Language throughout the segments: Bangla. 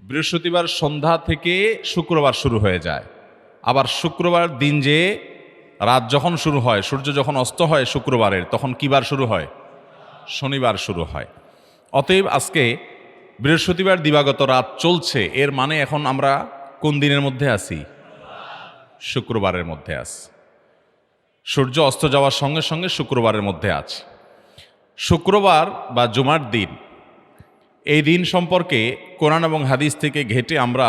বৃহস্পতিবার সন্ধ্যা থেকে শুক্রবার শুরু হয়ে যায়। আবার শুক্রবার দিন যে রাত যখন শুরু হয়, সূর্য যখন অস্ত হয় শুক্রবারের, তখন কি বার শুরু হয়? শনিবার শুরু হয়। অতএব আজকে বৃহস্পতিবার দিবাগত রাত চলছে, এর মানে এখন আমরা কোন দিনের মধ্যে আছি? শুক্রবারের মধ্যে আছি। সূর্য অস্ত যাওয়ার সঙ্গে সঙ্গে শুক্রবারের মধ্যে আছে। শুক্রবার বা জুমার দিন, এই দিন সম্পর্কে কোরআন এবং হাদিস থেকে ঘেঁটে আমরা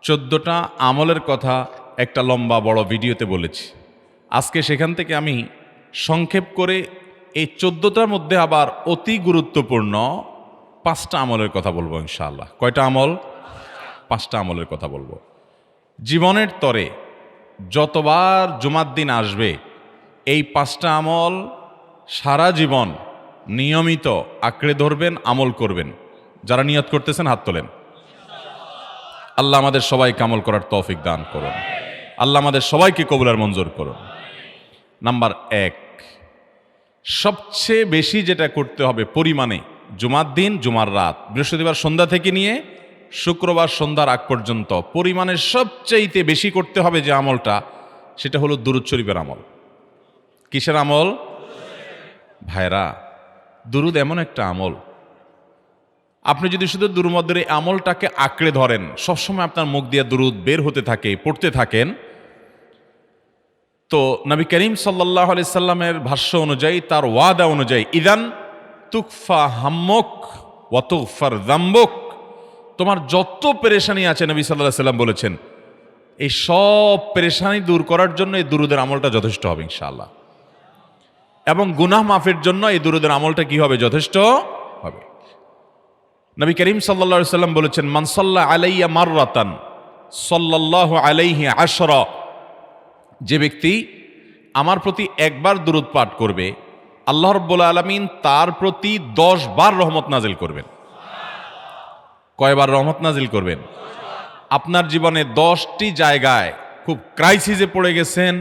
14টা আমলের কথা একটা লম্বা বড় ভিডিওতে বলেছি। আজকে সেখান থেকে আমি সংক্ষেপ করে এই 14টার মধ্যে আবার অতি গুরুত্বপূর্ণ 5টা আমলের কথা বলবো ইনশাআল্লাহ। কয়টা আমল? 5টা আমলের কথা বলবো। জীবনের তরে যতবার জুমার দিন আসবে এই 5টা আমল সারা জীবন নিয়মিত আঁকড়ে ধরবেন, আমল করবেন। যারা নিয়ত করতেছেন হাত তোলেন। আল্লাহ আমাদের সবাইকে আমল করার তৌফিক দান করুন। আল্লাহ আমাদের সবাইকে কবুল আর মঞ্জুর করুন। নাম্বার 1, সবচেয়ে বেশি যেটা করতে হবে পরিমাণে, জুমার দিন জুমার রাত বৃহস্পতিবার সন্ধ্যা থেকে নিয়ে শুক্রবার সন্ধ্যার আগ পর্যন্ত পরিমাণে সবচাইতে বেশি করতে হবে যে আমলটা, সেটা হলো দুরূদ শরীফের আমল। কিসের আমল? ভাইরা, দুরূদ এমন একটা আমল, আপনি যদি শুধু দুরূদের এই আমলটাকে আঁকড়ে ধরেন, সবসময় আপনার মুখ দিয়ে দুরূদ বের হতে থাকে, পড়তে থাকেন, তো নবী করিম সাল্লাল্লাহু আলাইহি সাল্লামের ভাষ্য অনুযায়ী, তার ওয়াদা অনুযায়ী, ইদান তুকফা হাম্মুক ওয়া তুগফার যামবুক, তোমার যত পেরেশানি আছে নবী সাল্লাল্লাহু আলাইহি সাল্লাম বলেছেন এই সব পেরেশানি দূর করার জন্য এই দুরূদের আমলটা যথেষ্ট হবে ইনশাআল্লাহ। এবং গুনাহ মাফের জন্য এই দুরূদের আমলটা কি হবে? যথেষ্ট হবে। নবী করিম সাল্লাল্লাহু আলাইহি সাল্লাম বলেছেন, মান সাল্লা আলাইয়া মাররাতান সাল্লাল্লাহু আলাইহি আশরা, যে ব্যক্তি আমার প্রতি একবার দুরূদ পাঠ করবে, আল্লাহ রাব্বুল আলামিন তার প্রতি 10 বার রহমত নাজিল করবেন। কয়বার রহমত নাজিল করবেন? আপনার জীবনে 10টি জায়গায় খুব ক্রাইসিসে পড়ে গেছেন,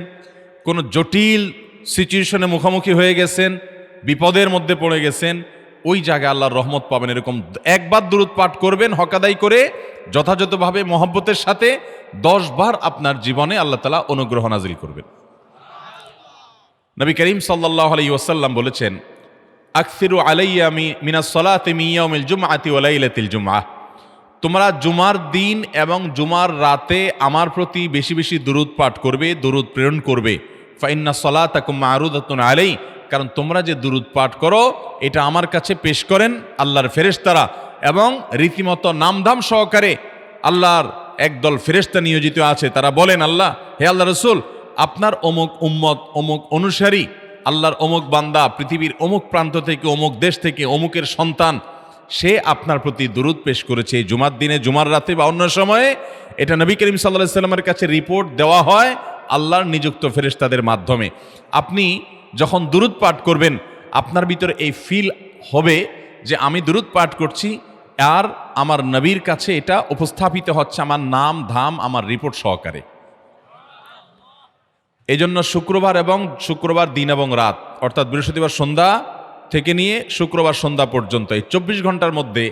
কোনো জটিল সিচুয়েশনে মুখোমুখি হয়ে গেছেন, বিপদের মধ্যে পড়ে গেছেন, ওই জায়গায় আল্লাহর রহমত পাবেন। এরকম একবার দুরূদ পাঠ করবেন হকাদাই করে, যথাযথভাবে মহব্বতের সাথে 10 বার আপনার জীবনে আল্লাহ তাআলা অনুগ্রহ নাজিল করবেন। নবী করিম সাল্লাল্লাহু আলাইহি ওয়াসাল্লাম বলেছেন, আকসিরু আলাইয়া মিনাস সালাতি মিন ইয়াউমিল জুমআতি ওয়া লাইলাতিল জুমআহ, তোমরা জুমার দিন এবং জুমার রাতে আমার প্রতি বেশি বেশি দুরূদ পাঠ করবে, দুরূদ প্রেরণ করবে। ফা ইন্না সালাতাকুম মা'রুদাতুন আলাই, কারণ তোমরা যে দুরূদ পাঠ করো এটা আমার কাছে পেশ করেন আল্লাহর ফেরেশতারা, এবং রীতিমতো নামধাম সহকারে আল্লাহর একদল ফেরেশতা নিয়োজিত আছে। তারা বলেন, আল্লাহ, হে আল্লাহ রাসূল, আপনার অমুক উম্মত, অমুক অনুসারী, আল্লাহর অমুক বান্দা পৃথিবীর অমুক প্রান্ত থেকে, অমুক দেশ থেকে, অমুকের সন্তান, সে আপনার প্রতি দুরূদ পেশ করেছে এই জুমার দিনে, জুমার রাতে বা অন্য সময়ে। এটা নবী করিম সাল্লাল্লাহু আলাইহি সাল্লামের কাছে রিপোর্ট দেওয়া হয় আল্লাহর নিযুক্ত ফেরেশতাদের মাধ্যমে। আপনি যখন দুরূদ পাঠ করবেন, আপনার ভিতরে এই ফিল হবে যে আমি দুরূদ পাঠ করছি, আর আমার নবীর কাছে এটা উপস্থাপিত হচ্ছে আমার নাম ধাম, আমার রিপোর্ট সহকারে। এই জন্য শুক্রবার দিন এবং রাত, অর্থাৎ বৃহস্পতিবার সন্ধ্যা থেকে নিয়ে শুক্রবার সন্ধ্যা পর্যন্ত এই 24 ঘন্টার মধ্যে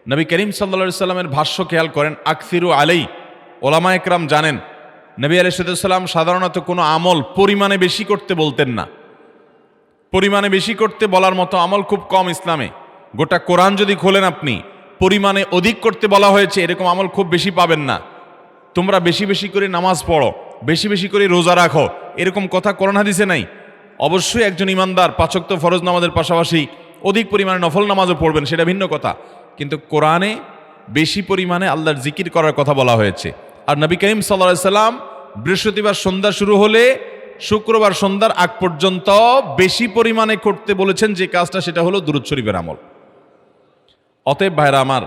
নবী করিম সাল্লাল্লাহু আলাইহি সাল্লামের ভাষ্য খেয়াল করেন, আকসিরু আলাই। ওলামা একরাম জানেন, নবী আলাইহিস সালাম সাধারণত কোনো আমল পরিমাণে বেশি করতে বলতেন না। পরিমাণে বেশি করতে বলার মতো আমল খুব কম ইসলামে। গোটা কোরআন যদি খোলেন আপনি, পরিমাণে অধিক করতে বলা হয়েছে এরকম আমল খুব বেশি পাবেন না। তোমরা বেশি বেশি করে নামাজ পড়ো, বেশি বেশি করে রোজা রাখো, এরকম কথা কোরআন হাদিসে নাই। অবশ্যই একজন ইমানদার 5 ওয়াক্ত ফরজ নামাজের পাশাপাশি অধিক পরিমাণে নফল নামাজও পড়বেন, সেটা ভিন্ন কথা। কিন্তু কোরআনে বেশি পরিমাণে আল্লাহর জিকির করার কথা বলা হয়েছে। আর নবী করিম সাল্লাল্লাহু আলাইহি সাল্লাম বৃহস্পতিবার সন্ধ্যা শুরু হলে শুক্রবার সন্ধ্যার আগ পর্যন্ত বেশি পরিমাণে করতে বলেছেন যে কাজটা, সেটা হলো দুরূদ শরীফের আমল। অতএব ভাইরা আমার,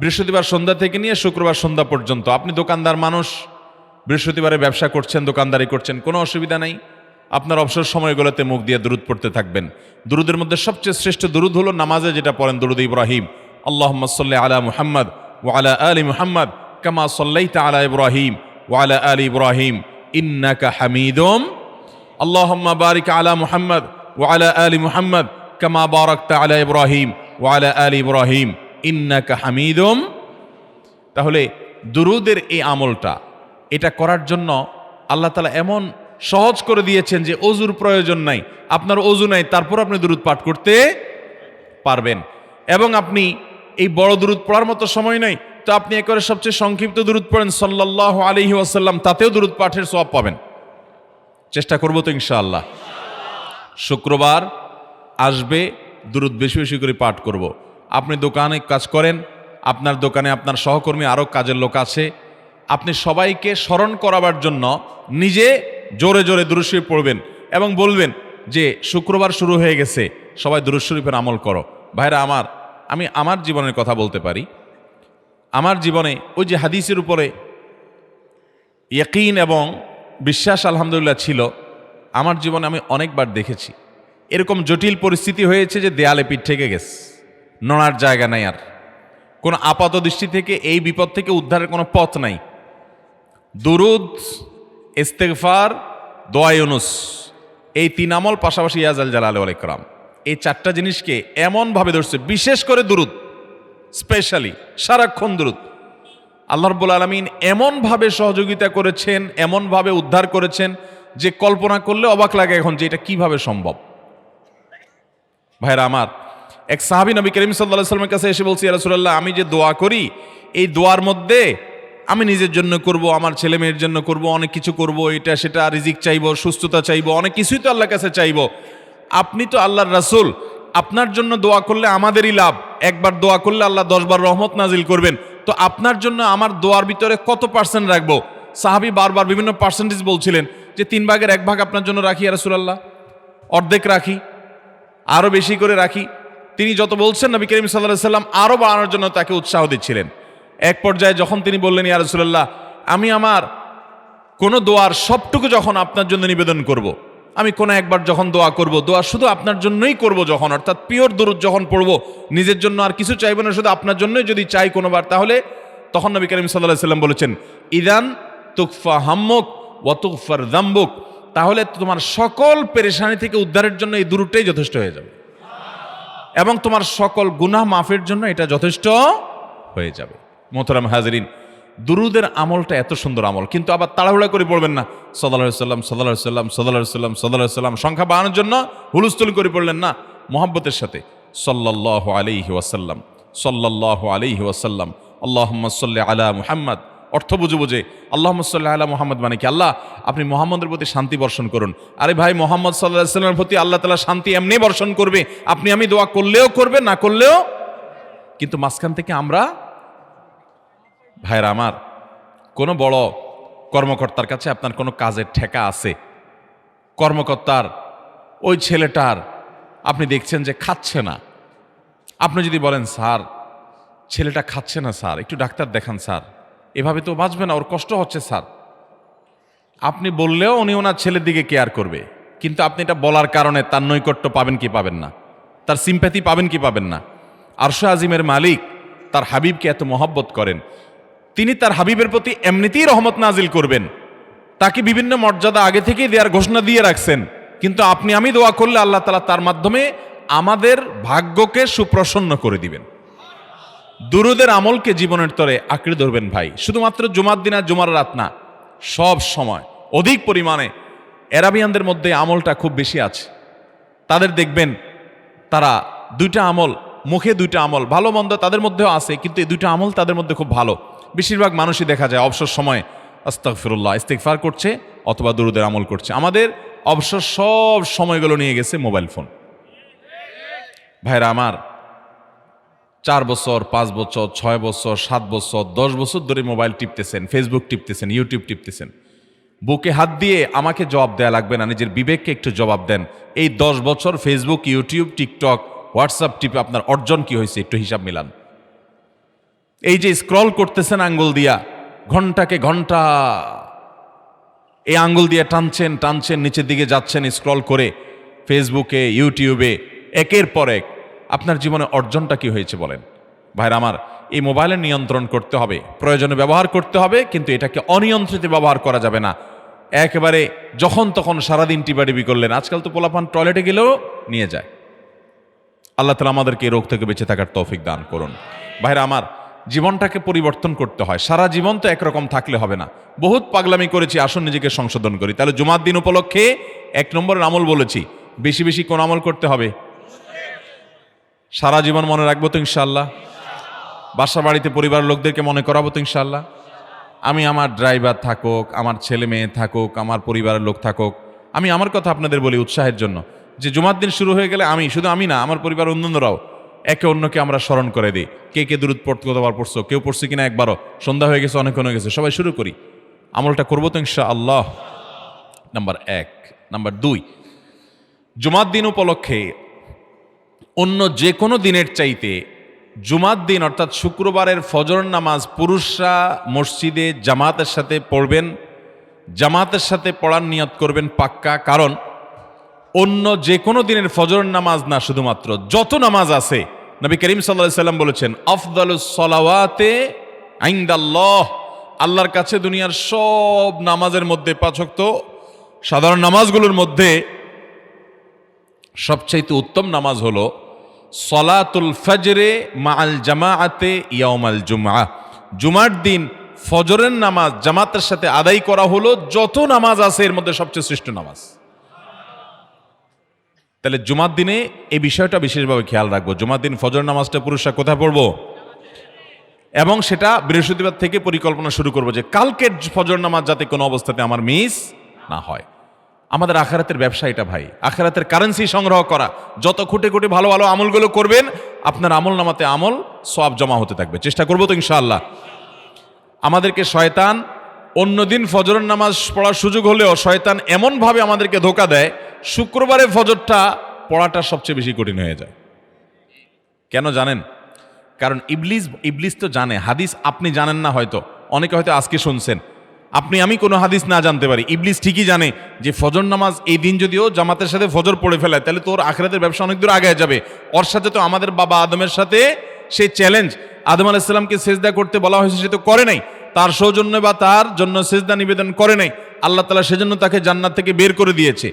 বৃহস্পতিবার সন্ধ্যা থেকে নিয়ে শুক্রবার সন্ধ্যা পর্যন্ত, আপনি দোকানদার মানুষ, বৃহস্পতিবারে ব্যবসা করছেন, দোকানদারি করছেন, কোনো অসুবিধা নাই। আপনার অবসর সময়গুলোতে মুখ দিয়ে দুরূদ পড়তে থাকবেন। দুরূদের মধ্যে সবচেয়ে শ্রেষ্ঠ দুরূদ হলো নামাজে যেটা পড়েন, দুরূদ ইব্রাহিম, আল্লাহুম্মা সাল্লি আলা মুহাম্মদ ওয়া আলা আলি মুহাম্মদ কামা সাল্লাইতা আলা ইব্রাহিম ওয়া আলা আলি ইব্রাহিম ইন্নাকা হামিদুম, আল্লাহুম্মা বারিক আলা মুহাম্মদ ওয়া আলা আলি মুহাম্মদ কামা বারাকতা আলা ইব্রাহিম ওয়া আলা আলি ইব্রাহিম ইন্নাকা হামিদুম তাহলে দুরুদের এই আমলটা এটা করার জন্য আল্লাহ তাআলা এমন সহজ করে দিয়েছেন যে অজুর প্রয়োজন নাই, আপনার অজু নাই, তারপর আপনি দুরুদ পাঠ করতে পারবেন। এবং আপনি এই বড় দুরুদ পড়ার মতো সময় নাই, তো আপনি একেবারে সবচেয়ে সংক্ষিপ্ত দুরুদ পড়েন সাল্লাল্লাহু আলাইহি ওয়াসাল্লাম, তাতেও দুরুদ পাঠের সওয়াব পাবেন। চেষ্টা করব তো ইনশাআল্লাহ। শুক্রবার আসবে, দুরুদ বেশি বেশি করে পাঠ করব। আপনি দোকানে কাজ করেন, আপনার দোকানে আপনার সহকর্মী আরও কাজের লোক আছে, আপনি সবাইকে স্মরণ করাবার জন্য নিজে জোরে জোরে দুরূদ শরীফ পড়বেন এবং বলবেন যে শুক্রবার শুরু হয়ে গেছে, সবাই দুরূদ শরীফের আমল করো। ভাইরা আমার, আমি আমার জীবনের কথা বলতে পারি। আমার জীবনে ওই যে হাদিসের উপরে ইয়াকিন এবং বিশ্বাস আলহামদুলিল্লাহ ছিল, আমার জীবনে আমি অনেকবার দেখেছি এরকম জটিল পরিস্থিতি হয়েছে যে দেয়ালে পিঠ থেকে গেছে, নড়ার জায়গা নাই, আর কোনো আপাত দৃষ্টি থেকে এই বিপদ থেকে উদ্ধারের কোনো পথ নাই। দুরুদ, ইস্তেগফার, দোয়া ইউনুস, এই তিন আমল পাশাপাশি ইয়াজাল জালাল ওয়াল ইকরাম, এই চারটা জিনিসকে এমনভাবে ধরছে, বিশেষ করে দুরুদ, স্পেশালি সারাক্ষণ দুরুদ। আল্লাহ রাব্বুল আলামিন এমনভাবে সহযোগিতা করেছেন, এমনভাবে উদ্ধার করেছেন যে কল্পনা করলে অবাক লাগে এখন যে এটা কিভাবে সম্ভব। ভাইরা আমার, এক সাহাবী নবী করিম সাল্লাল্লাহু আলাইহি ওয়াসাল্লামের কাছে এসে বলছি, ইয়া রাসূলুল্লাহ, আমি যে দোয়া করি এই দোয়ার মধ্যে আমি নিজের জন্য করব, আমার ছেলে মেয়ের জন্য করব, অনেক কিছু করব, এটা সেটা, রিজিক চাইবো, সুস্থতা চাইবো, অনেক কিছুই তো আল্লাহর কাছে চাইবো। আপনি তো আল্লাহর রাসূল, আপনার জন্য দোয়া করলে আমাদেরই লাভ, একবার দোয়া করলে আল্লাহ 10 বার রহমত নাজিল করবেন, তো আপনার জন্য আমার দোয়ার ভিতরে কত পার্সেন্ট রাখবো? সাহাবী বারবার বিভিন্ন পার্সেন্টেজ বলছিলেন যে 3 ভাগের 1 ভাগ আপনার জন্য রাখি ইয়া রাসূলুল্লাহ, অর্ধেক রাখি, আরো বেশি করে রাখি। তিনি যত বলছেন নবী করিম সাল্লাল্লাহু আলাইহি ওয়াসাল্লাম আরো বাড়ানোর জন্য তাকে উৎসাহ দিচ্ছিলেন। এক পর্যায়ে যখন তিনি বললেন, ইয়া রাসূলুল্লাহ, আমি আমার কোন দোয়ার সবটুকু যখন আপনার জন্য নিবেদন করব, আমি কোন একবার যখন দোয়া করব, দোয়া শুধু আপনার জন্যই করব যখন, অর্থাৎ পিওর দুরূদ যখন পড়ব, নিজের জন্য আর কিছু চাইব না, শুধু আপনার জন্যই যদি চাই কোনোবার, তাহলে তখন নবী করিম সাল্লাল্লাহু আলাইহি ওয়াসাল্লাম বলেছেন, ইদান তুকফা হাম্মুক ওয়া তুগফার যামবুক, তাহলে তোমার সকল পেরেশানি থেকে উদ্ধারের জন্য এই দুরূদটাই যথেষ্ট হয়ে যাবে এবং তোমার সকল গুনাহ মাফের জন্য এটা যথেষ্ট হয়ে যাবে। মোহতারাম হাজরিন, দুরুদের আমলটা এত সুন্দর আমল, কিন্তু আবার তাড়াহুড়া করে পড়বেন না, সাল্লাল্লাহু আলাইহি সাল্লাম সাল্লাল্লাহু আলাইহি সাল্লাম সাল্লাল্লাহু আলাইহি সাল্লাম সাল্লাল্লাহু আলাইহি সাল্লাম, সংখ্যা বাড়ানোর জন্য হুলস্থুল করে পড়লেন না, মুহাব্বতের সাথে সাল্লাল্লাহু আলাইহি ওয়াসাল্লাম সাল্লাল্লাহু আলাইহি ওয়াসাল্লাম আল্লাহুম্মা সাল্লি আলা মুহাম্মদ, অর্থ বুঝে বুঝে আল্লাহুম্মা সাল্লি আলা মুহাম্মদ মানে কি, আল্লাহ আপনি মুহাম্মদের প্রতি শান্তি বর্ষণ করুন। আরে ভাই, মুহাম্মদ সাল্লাল্লাহু আলাইহি সাল্লামের প্রতি আল্লাহ তাআলা শান্তি এমনি বর্ষণ করবে, আপনি আমি দোয়া করলেও করবে, না করলেও। কিন্তু মাঝখান থেকে আমরা, ভাইরা আমার, কোনো বড় কর্মকর্তার কাছে আপনার কোনো কাজের ঠেকা আছে, কর্মকর্তার ওই ছেলেটার আপনি দেখছেন যে খাচ্ছে না, আপনি যদি বলেন, স্যার ছেলেটা খাচ্ছে না স্যার, একটু ডাক্তার দেখান স্যার, এভাবে তো বাঁচবে না, ওর কষ্ট হচ্ছে স্যার, আপনি বললেও উনি ওনার ছেলের দিকে কেয়ার করবে, কিন্তু আপনি এটা বলার কারণে তার নৈকট্য পাবেন কি পাবেন না, তার সিম্প্যাথি পাবেন কি পাবেন না। আরশে আজিমের মালিক তার হাবিবকে এত মহব্বত করেন, তিনি তার হাবিবের প্রতি এমনিতেই রহমত নাজিল করবেন, তাকে বিভিন্ন মর্যাদা আগে থেকেই দেওয়ার ঘোষণা দিয়ে রাখছেন, কিন্তু আপনি আমি দোয়া করলে আল্লাহ তাআলা তার মাধ্যমে আমাদের ভাগ্যকে সুপ্রসন্ন করে দিবেন। দুরুদের আমলকে জীবনের তরে আঁকড়ে ধরবেন ভাই, শুধুমাত্র জুমার দিন আর জুমার রাত না, সব সময় অধিক পরিমাণে। এরাবিয়ানদের মধ্যে আমলটা খুব বেশি আছে, তাদের দেখবেন তারা দুইটা আমল, মুখে দুইটা আমল, ভালো মন্দ তাদের মধ্যেও আছে, কিন্তু এই দুইটা আমল তাদের মধ্যে খুব ভালো। বেশিরভাগ মানুষই দেখা যায় অবসর সময় আস্তাগফিরুল্লাহ, ইস্তিগফার করছে অথবা দুরুদের আমল করছে। আমাদের অবসর সব সময়গুলো নিয়ে গেছে মোবাইল ফোন। ভাইরা আমার, 4 বছর 5 বছর 6 বছর 7 বছর 10 বছর ধরে মোবাইল টিপতেছেন, ফেসবুক টিপতেছেন, ইউটিউব টিপতেছেন। বুকে হাত দিয়ে আমাকে জবাব দেয়া লাগবে না, নিজের বিবেককে একটু জবাব দেন। এই 10 বছর ফেসবুক, ইউটিউব, টিকটক, হোয়াটসঅ্যাপ টিপে আপনার অর্জন কি হয়েছে একটু হিসাব মিলান। এই যে স্ক্রল করতেছেন আঙ্গুল দিয়া, ঘন্টাকে ঘন্টা এই আঙ্গুল দিয়ে টানছেন টানছেন, নিচের দিকে যাচ্ছেন স্ক্রল করে ফেসবুকে, ইউটিউবে, একের পর এক, আপনার জীবনে অর্জনটা কি হয়েছে বলেন? ভাইরা আমার, এই মোবাইলের নিয়ন্ত্রণ করতে হবে, প্রয়োজনে ব্যবহার করতে হবে, কিন্তু এটাকে অনিয়ন্ত্রিত ব্যবহার করা যাবে না। একেবারে যখন তখন সারাদিন টিপাটিপি করলেন, আজকাল তো পোলাপান টয়লেটে গেলেও নিয়ে যায়। আল্লাহ তাআলা আমাদেরকে এই রোগ থেকে বেঁচে থাকার তৌফিক দান করুন। ভাইরা আমার, জীবনটাকে পরিবর্তন করতে হয়। সারা জীবন তো একরকম থাকলে হবে না। বহুত পাগলামি করেছি, আসুন নিজেকে সংশোধন করি। তাহলে জুমার দিন উপলক্ষে 1 নম্বরের আমল বলেছি, বেশি বেশি কোন আমল করতে হবে? সারা জীবন মনে রাখবো তো ইনশাআল্লাহ? বাসা বাড়িতে পরিবারের লোকদেরকে মনে করাবো তো ইনশাআল্লাহ? আমি আমার ড্রাইভার থাকুক, আমার ছেলে মেয়ে থাকুক, আমার পরিবারের লোক থাকুক, আমি আমার কথা আপনাদের বলি উৎসাহের জন্য, যে জুমার দিন শুরু হয়ে গেলে আমি, শুধু আমি না, আমার পরিবার অন্যান্যরাও একে অন্যকে আমরা স্মরণ করে দিই। কে কে দুরূদ পড়তে কতবার পড়ছো, কেউ পড়ছে কিনা একবারও, সন্ধ্যা হয়ে গেছে, অনেক হয়ে গেছে, সবাই শুরু করি। আমলটা করবো তো ইনশাআল্লাহ? নাম্বার 1। নাম্বার 2, জুমার দিন উপলক্ষে অন্য যে কোনো দিনের চাইতে জুমার দিন অর্থাৎ শুক্রবারের ফজর নামাজ পুরুষরা মসজিদে জামাতের সাথে পড়বেন, জামাতের সাথে পড়ার নিয়ত করবেন পাক্কা। কারণ অন্য যে কোনো দিনের ফজর নামাজ না, শুধুমাত্র যত নামাজ আছে, নবী করিম সাল্লাল্লাহু আলাইহি সাল্লাম বলেছেন, আফদালুস সালাওয়াতে ইনদাল্লাহ, আল্লাহর কাছে দুনিয়ার সব নামাজের মধ্যে, 5 ওয়াক্ত সাধারণ নামাজগুলোর মধ্যে সবচাইতে উত্তম নামাজ হলো সলাতুল ফজরে মাআল জামাআতে ইয়াউমাল জুমআহ, জুমার দিন ফজরের নামাজ জামাতের সাথে আদায় করা হলো যত নামাজ আছে এর মধ্যে সবচেয়ে শ্রেষ্ঠ নামাজ। তাহলে জুমার দিনে এই বিষয়টা বিশেষভাবে খেয়াল রাখবো। জুমার দিন ফজর নামাজটা পুরুষরা কোথায় পড়বো, এবং সেটা বৃহস্পতিবার থেকে পরিকল্পনা শুরু করবো যে কালকের ফজর নামাজ যাতে কোনো অবস্থাতে আমার মিস না হয়। আমাদের আখিরাতের ব্যবসা এটা ভাই, আখিরাতের কারেন্সি সংগ্রহ করা। যত খুঁটে খুঁটে ভালো ভালো আমলগুলো করবেন, আপনার আমল নামাতে আমল সওয়াব জমা হতে থাকবে। চেষ্টা করবো তো ইনশাআল্লাহ? আমাদেরকে শয়তান অন্যদিন ফজরের নামাজ পড়ার সুযোগ হলেও শয়তান এমনভাবে আমাদেরকে ধোঁকা দেয়, শুক্রবারে ফজরটা পড়াটা সবচেয়ে বেশি কঠিন হয়ে যায়। কেন জানেন? কারণ ইবলিস তো জানে হাদিস, আপনি জানেন না, হয়তো অনেকে হয়তো আজকে শুনছেন, আমি কোনো হাদিস না জানতে পারি, ইবলিস ঠিকই জানে যে ফজর নামাজ এই দিন যদিও জামাতের সাথে ফজর পড়ে ফেলায়, তাহলে তোর আখিরাতের ব্যবসা অনেক দূর আগে যাবে। ওর সাথে তো আমাদের বাবা আদমের সাথে সেই চ্যালেঞ্জ, আদম আলাইহিস সালামকে সেজদা করতে বলা হয়েছে, সে তো করে নাই, তার সৌজন্যে বা তার জন্য সেজদা নিবেদন করে নাই, আল্লাহ তাআলা সেজন্য তাকে জান্নাত থেকে বের করে দিয়েছে।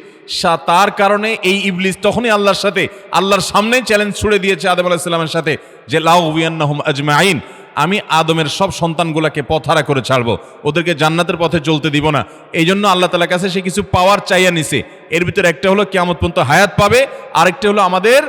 তার কারণে এই ইবলিস তখনই আল্লাহর সাথে, আল্লাহর সামনেই চ্যালেঞ্জ ছুড়ে দিয়েছে আদম আলাইহিস সালামের সাথে, যে লা উবিয়ান্নাহুম আজমাইন, আমি আদমের সব সন্তানগুলোকে পথহারা করে ছাড়বো, ওদেরকে জান্নাতের পথে চলতে দিব না। এই জন্য আল্লাহ তাআলার কাছে সে কিছু পাওয়ার চাইয়া নিছে। এর ভিতরে একটা হলো কিয়ামত পর্যন্ত হায়াত পাবে, আরেকটা হলো আমাদের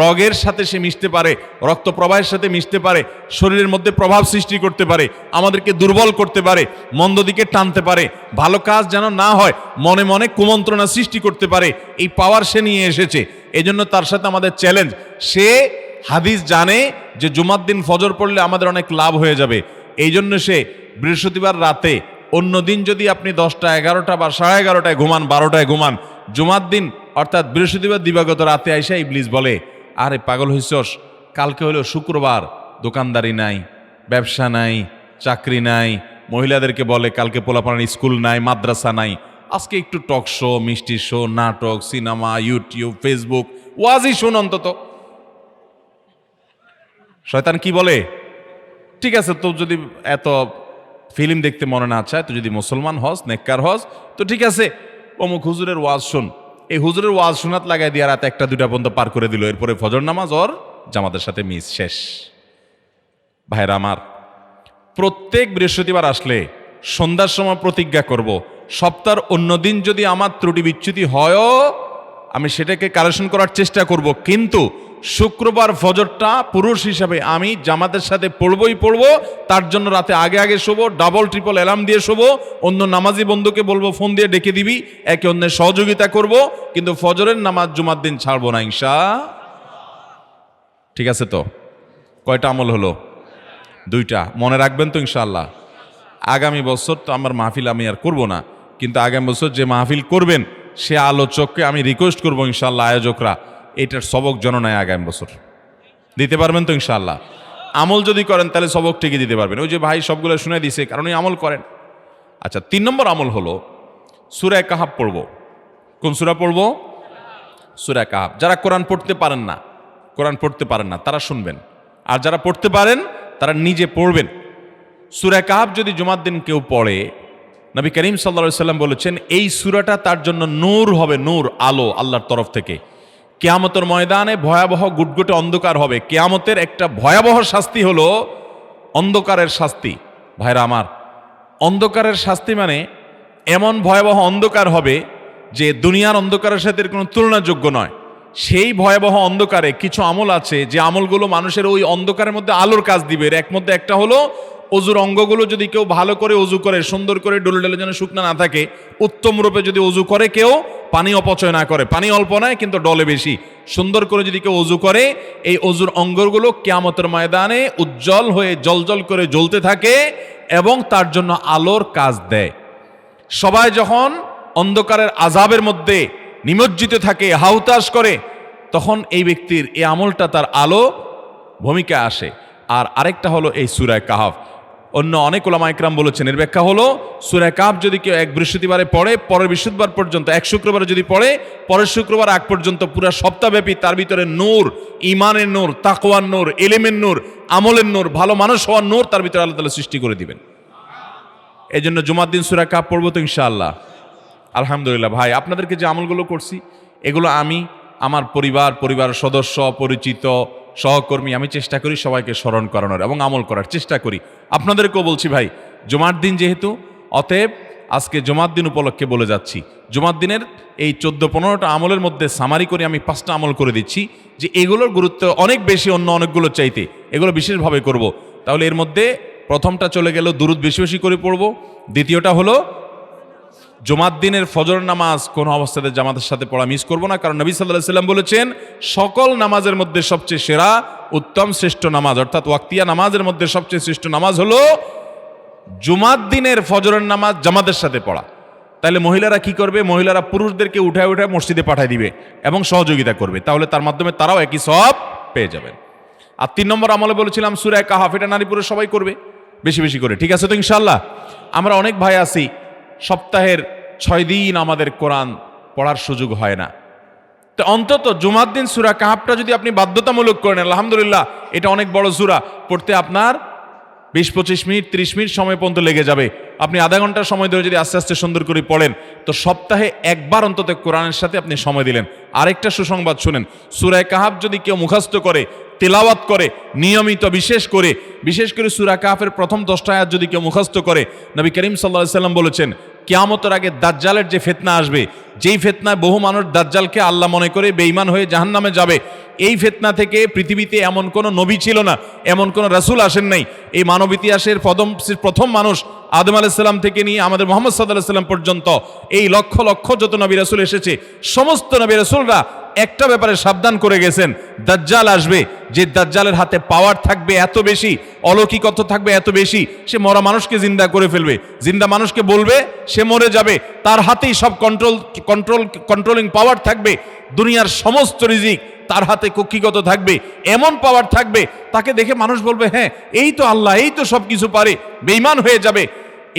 রগের সাথে সে মিশতে পারে, রক্ত প্রবাহের সাথে মিশতে পারে, শরীরের মধ্যে প্রভাব সৃষ্টি করতে পারে, আমাদেরকে দুর্বল করতে পারে, মন্দ দিকে টানতে পারে, ভালো কাজ যেন না হয় মনে মনে কুমন্ত্রণা সৃষ্টি করতে পারে। এই পাওয়ার সে নিয়ে এসেছে। এই জন্য তার সাথে আমাদের চ্যালেঞ্জ। সে হাদিস জানে যে জুমার দিন ফজর পড়লে আমাদের অনেক লাভ হয়ে যাবে। এই জন্য সে বৃহস্পতিবার রাতে, অন্য দিন যদি আপনি 10টা 11টা বা 11:30টায় ঘুমান, 12টায় ঘুমান, জুমার দিন অর্থাৎ বৃহস্পতিবার দিবাগত রাতে আইসা ইবলিস বলে, আরে পাগল হইছস, কালকে হলো শুক্রবার, দোকানদারি নাই, ব্যবসা নাই, চাকরি নাই, মহিলাদেরকে বলে কালকে পোলাপানের স্কুল নাই, মাদ্রাসা নাই, আজকে একটু টক শো, মিষ্টি শো, নাটক, সিনেমা, ইউটিউব, ফেসবুক, ওয়াজই শুন অন্তত। শয়তান কি বলে, ঠিক আছে, তো যদি এত ফিল্ম দেখতে মনে না চায়, তো যদি মুসলমান হস, নেককার হস, তো ঠিক আছে, অমুক হুজুরের ওয়াজ শুন। এই হুজুরের ওয়াজ শোনাত লাগাই দিয়ে রাতে 1টা 2টা পর্যন্ত পার করে দিল। এরপরে ফজর নামাজ ওর জামাতের সাথে মিস, শেষ। ভাইরা আমার, প্রত্যেক বৃহস্পতিবার আসলে সন্ধ্যার সময় প্রতিজ্ঞা করব, সপ্তাহের অন্য দিন যদি আমার ত্রুটি বিচ্যুতি হয়ও আমি সেটাকে কারেকশন করার চেষ্টা করব, কিন্তু শুক্রবার ফজরটা পুরুষ হিসাবে আমি জামাতের সাথে পড়বই পড়বো। তার জন্য রাতে আগে আগে শোবো, ডাবল ট্রিপল অ্যালার্ম দিয়ে শোবো, অন্য নামাজি বন্ধুকে বলবো ফোন দিয়ে ডেকে দিবি, একে অন্যের সহযোগিতা করব, কিন্তু ফজরের নামাজ জুমার দিন ছাড়বো না ইনশাআল্লাহ। ঠিক আছে তো? কয়টা আমল হলো? 2টা। মনে রাখবেন তো ইনশাআল্লাহ? আগামী বছর তো আমার মাহফিল আমি আর করব না, কিন্তু আগামী বছর যে মাহফিল করবেন সে আলোচককে আমি রিকোয়েস্ট করবো ইনশাআল্লাহ, আয়োজকরা এটার সবক জননায় আগামী বছর দিতে পারবেন তো ইনশাআল্লাহ? আমল যদি করেন তাহলে সবক ঠিকই দিতে পারবেন। ওই যে ভাই সবগুলো শুনে দিছে, কারণ এই আমল করেন। আচ্ছা, 3 নম্বর আমল হলো সূরা কাহাফ পড়ব। কোন সূরা পড়ব? সূরা কাহাফ। যারা কোরআন পড়তে পারেন না তারা শুনবেন, আর যারা পড়তে পারেন তারা নিজে পড়বেন। সূরা কাহাফ যদি জুমার দিন কেউ পড়ে, নবী করিম সাল্লাল্লাহু আলাইহি সাল্লাম বলেছেন এই সূরাটা তার জন্য নূর হবে, নূর, আলো আল্লাহর তরফ থেকে। কিয়ামতের ময়দানে ভয়াবহ গুটগুটে অন্ধকার হবে। কিয়ামতের একটা ভয়াবহ শাস্তি হলো অন্ধকারের শাস্তি। ভাইরা আমার, অন্ধকারের শাস্তি মানে এমন ভয়াবহ অন্ধকার হবে যে দুনিয়ার অন্ধকারের সাথে এর কোনো তুলনাযোগ্য নয়। সেই ভয়াবহ অন্ধকারে কিছু আমল আছে যে আমলগুলো মানুষের ওই অন্ধকারের মধ্যে আলোর কাজ দিবে। এর মধ্যে একটা হলো অজুর অঙ্গগুলো যদি কেউ ভালো করে অজু করে, সুন্দর করে ডলে ডলে যেন শুকনা না থাকে, উত্তম রূপে যদি অজু করে, কেউ পানি অপচয় না করে, পানি অল্প নয় কিন্তু ডলে বেশি, সুন্দর করে যদি কেউ অজু করে, এই অজুর অঙ্গগুলো কিয়ামতের ময়দানে উজ্জ্বল হয়ে জলজল করে জ্বলতে থাকে এবং তার জন্য আলোর কাজ দেয়। সবাই যখন অন্ধকারের আযাবের মধ্যে নিমজ্জিত থাকে, হাউতাশ করে, তখন এই ব্যক্তির এই আমলটা তার আলো ভূমিকা আসে। আর আরেকটা হলো এই সূরা কাহফ। অন্য অনেক উলামা ইকরাম বলেছেন এর ব্যাখ্যা হলো সূরা কাহফ যদি কেউ এক বৃহস্পতিবারে পড়ে, পরের বৃহস্পতিবার পর্যন্ত, এক শুক্রবারে যদি পড়ে, পরের শুক্রবার আগ পর্যন্ত পুরো সপ্তাহব্যাপী তার ভিতরে নূর, ঈমানের নূর, তাকওয়ার নূর, ইলমের নূর, আমলের নূর, ভালো মানুষ হওয়ার নূর তার ভিতরে আল্লাহ তাআলা সৃষ্টি করে দিবেন। এই জন্য জুমার দিন সূরা কাহফ পড়বো তো ইনশাআল্লাহ। আলহামদুলিল্লাহ ভাই, আপনাদেরকে যে আমলগুলো করছি এগুলো আমি, আমার পরিবার সদস্য, পরিচিত, সহকর্মী, আমি চেষ্টা করি সবাইকে স্মরণ করানোর এবং আমল করার চেষ্টা করি। আপনাদেরকেও বলছি ভাই, জুমার দিন যেহেতু, অতএব আজকে জুমার দিন উপলক্ষে বলে যাচ্ছি, জুমার দিনের এই 14-15টা আমলের মধ্যে সামারি করে আমি 5টা আমল করে দিচ্ছি যে এগুলোর গুরুত্ব অনেক বেশি অন্য অনেকগুলো চাইতে, এগুলো বিশেষভাবে করব। তাহলে এর মধ্যে প্রথমটা চলে গেল দুরুদ বেশি বেশি করে পড়ব। দ্বিতীয়টা হলো জুমার দিনের ফজর নামাজ কোনো অবস্থাতে জামাতের সাথে পড়া মিস করব না, কারণ নবী সাল্লাল্লাহু আলাইহি সাল্লাম বলেছেন সকল নামাজের মধ্যে সবচেয়ে সেরা, উত্তম, শ্রেষ্ঠ নামাজ, অর্থাৎ ওয়াক্তিয়া নামাজের মধ্যে সবচেয়ে শ্রেষ্ঠ নামাজ হলো জুমার দিনের ফজরের নামাজ জামাতের সাথে পড়া। তাহলে মহিলারা কি করবে? মহিলারা পুরুষদেরকে উঠায় উঠায় মসজিদে পাঠিয়ে দিবে এবং সহযোগিতা করবে, তাহলে তার মাধ্যমে তারাও একই সওয়াব পেয়ে যাবেন। আর 3 নম্বর আমলে বলেছিলাম সূরা কাহফ, এটা নারী পুরুষ সবাই করবে বেশি বেশি করে, ঠিক আছে তো ইনশাআল্লাহ? আমরা অনেক ভাই আছি সপ্তাহের 6 দিন আমাদের কোরআন পড়ার সুযোগ হয় না, তো অন্তত জুমার দিন সূরা কাহফটা যদি আপনি বাধ্যতামূলক করেন, আলহামদুলিল্লাহ, এটা অনেক বড় সূরা, পড়তে আপনার 20-25 মিনিট 30 মিনিট সময় পর্যন্ত লেগে যাবে। আপনি আধা ঘন্টা সময় ধরে যদি আস্তে আস্তে সুন্দর করে পড়েন, তো সপ্তাহে একবার অন্তত কোরআনের সাথে আপনি সময় দিলেন। আরেকটা সুসংবাদ শুনেন, সূরা কাহফ যদি কেউ মুখস্থ করে, তেলাওয়াত করে নিয়মিত, বিশেষ করে সূরা কাহফের প্রথম 10টা আয়াত যদি কেউ মুখস্থ করে, নবী করিম সাল্লাল্লাহু আলাইহি সাল্লাম বলেছেন কিয়ামতের আগে দাজ্জালের যে ফিতনা আসবে, যেই ফিতনায় বহু মানুষ দাজ্জালকে আল্লাহ মনে করে বেঈমান হয়ে জাহান্নামে যাবে, এই ফিতনা থেকে পৃথিবীতে এমন কোনো নবী ছিল না, এমন কোনো রাসূল আসেন নাই। এই মানব ইতিহাসের প্রথম মানুষ আদম আলাইহিস সালাম থেকে নিয়ে আমাদের মুহাম্মদ সাল্লাল্লাহু আলাইহি সাল্লাম পর্যন্ত এই লক্ষ লক্ষ যত নবী রাসূল এসেছে, সমস্ত নবী রাসূলরা একটা ব্যাপারে সাবধান করে গেছেন, দাজ্জাল আসবে, যে দাজ্জালের হাতে পাওয়ার থাকবে এত বেশি, অলৌকিকত্ব থাকবে এত বেশি, সে মরা মানুষকে জিন্দা করে ফেলবে, জিন্দা মানুষকে বলবে সে মরে যাবে, তার হাতেই সব কন্ট্রোলিং পাওয়ার থাকবে, দুনিয়ার সমস্ত রিজিক তার হাতে কক্ষিগত থাকবে, এমন পাওয়ার থাকবে তাকে দেখে মানুষ বলবে হ্যাঁ এই তো আল্লাহ, এই তো সব কিছু পারে, বেঈমান হয়ে যাবে।